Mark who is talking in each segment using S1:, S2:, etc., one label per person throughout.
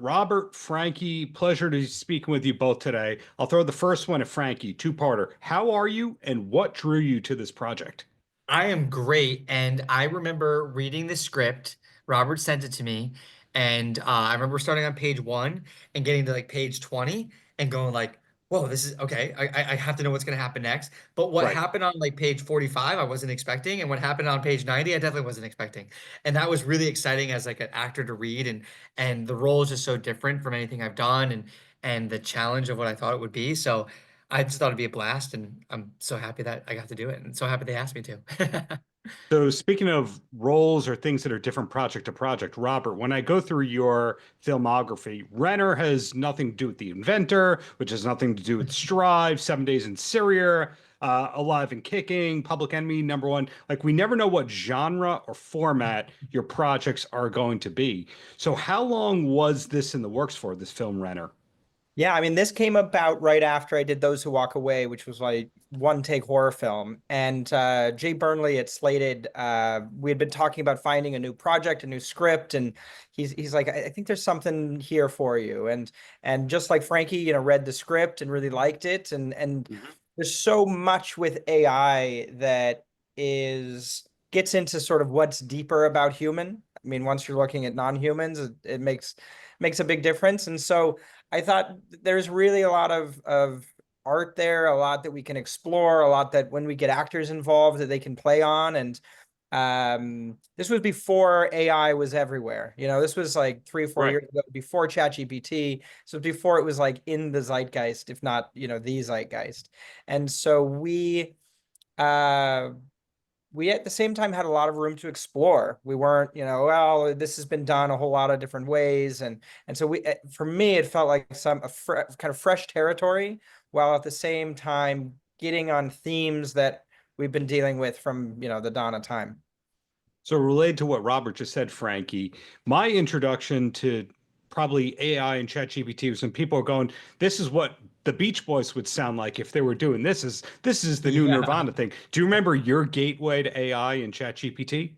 S1: Robert, Frankie, pleasure to speaking with you both today. I'll throw the first one at Frankie, two-parter. How are you and what drew you to this project?
S2: I am great. And I remember reading the script. Robert sent it to me. And I remember starting on page one and getting to like page 20 and going like, whoa, this is okay. I have to know what's going to happen next. But what
S1: Right.
S2: happened on like page 45, I wasn't expecting. And what happened on page 90, I definitely wasn't expecting. And that was really exciting as like an actor to read. And the role is just so different from anything I've done and the challenge of what I thought it would be. So I just thought it'd be a blast, and I'm so happy that I got to do it, and so happy they asked me to.
S1: So speaking of roles or things that are different project to project, Robert, when I go through your filmography, Renner has nothing to do with The Inventor, which has nothing to do with Strive, 7 Days in Syria, Alive and Kicking, Public Enemy, number one. Like we never know what genre or format your projects are going to be. So how long was this in the works for, this film Renner?
S3: Yeah, I mean, this came about right after I did Those Who Walk Away, which was my one take horror film. And Jay Burnley had slated, we had been talking about finding a new project, a new script, and he's like, I think there's something here for you. And just like Frankie, read the script and really liked it. And
S1: Mhm.
S3: there's so much with AI that gets into sort of what's deeper about human. I mean, once you're looking at non-humans, it makes a big difference. And so I thought there's really a lot of art there, a lot that we can explore, a lot that when we get actors involved that they can play on. And this was before AI was everywhere. This was like 3 or 4 years
S1: Right.
S3: ago, before ChatGPT. So before it was like in the zeitgeist, if not, the zeitgeist. And so uh we at the same time had a lot of room to explore. We weren't, well, this has been done a whole lot of different ways, and so for me, it felt like kind of fresh territory, while at the same time getting on themes that we've been dealing with from the dawn of time.
S1: So related to what Robert just said, Frankie, my introduction to probably AI and ChatGPT was when people are going, "This is what the Beach Boys would sound like if they were doing this. Is the new
S2: Yeah.
S1: Nirvana thing." Do you remember your gateway to AI and ChatGPT?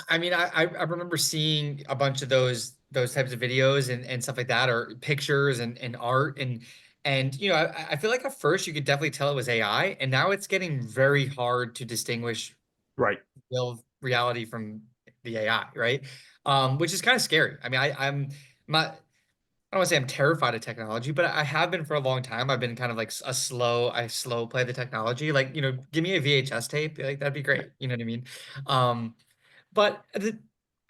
S2: I mean, I remember seeing a bunch of those types of videos and stuff like that, or pictures and art and I feel like at first you could definitely tell it was AI, and now it's getting very hard to distinguish
S1: Right.
S2: real reality from the AI, right? Which is kind of scary. I mean, I'm not. I don't want to say I'm terrified of technology, but I have been for a long time. I've been kind of like I slow play the technology. Like, give me a VHS tape, like that'd be great. You know what I mean? Um, but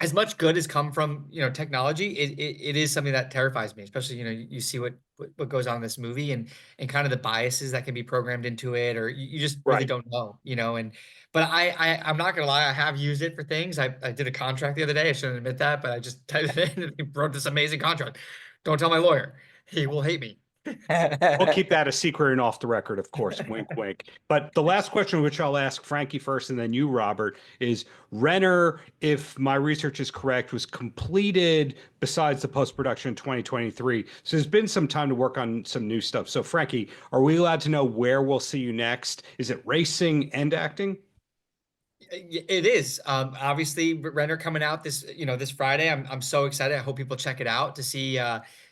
S2: as much good has come from, technology, it is something that terrifies me, especially, you see what goes on in this movie and kind of the biases that can be programmed into it, or you just really
S1: Right.
S2: don't know, but I'm not gonna lie, I have used it for things. I did a contract the other day. I shouldn't admit that, but I just typed it in and he wrote this amazing contract. Don't tell my lawyer. He will hate me.
S1: We'll keep that a secret and off the record, of course. Wink, wink. But the last question, which I'll ask Frankie first and then you, Robert, is Renner, if my research is correct, was completed besides the post-production in 2023. So there's been some time to work on some new stuff. So, Frankie, are we allowed to know where we'll see you next? Is it racing and acting?
S2: It is. Obviously, Renner coming out this Friday. I'm so excited. I hope people check it out to see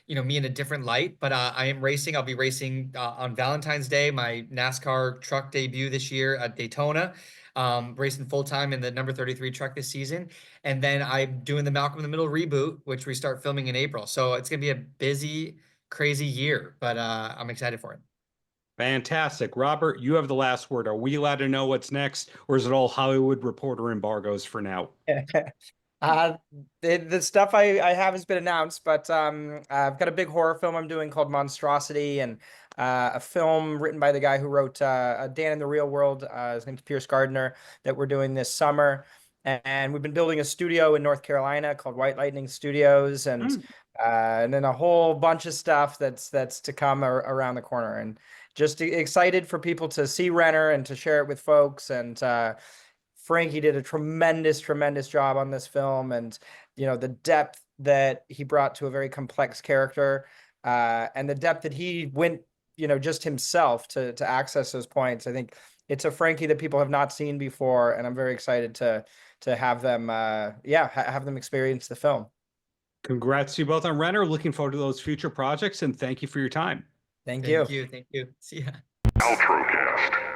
S2: me in a different light. But I am racing. I'll be racing on Valentine's Day, my NASCAR truck debut this year at Daytona. Racing full time in the number 33 truck this season, and then I'm doing the Malcolm in the Middle reboot, which we start filming in April. So it's gonna be a busy, crazy year, but I'm excited for it.
S1: Fantastic. Robert, you have the last word. Are we allowed to know what's next, or is it all Hollywood Reporter embargoes for now?
S3: Uh, the stuff I have has been announced, but I've got a big horror film I'm doing called Monstrosity, and a film written by the guy who wrote Dan in the Real World. His name's Pierce Gardner, that we're doing this summer. And we've been building a studio in North Carolina called White Lightning Studios, and then a whole bunch of stuff that's to come around the corner. And just excited for people to see Renner and to share it with folks. And Frankie did a tremendous job on this film, and the depth that he brought to a very complex character, and the depth that he went, just himself to access those points. I think it's a Frankie that people have not seen before, and I'm very excited to have them, have them experience the film.
S1: Congrats to you both on Renner. Looking forward to those future projects, and thank you for your time.
S3: Thank you.
S2: Thank you. See ya.
S4: Paltrocast.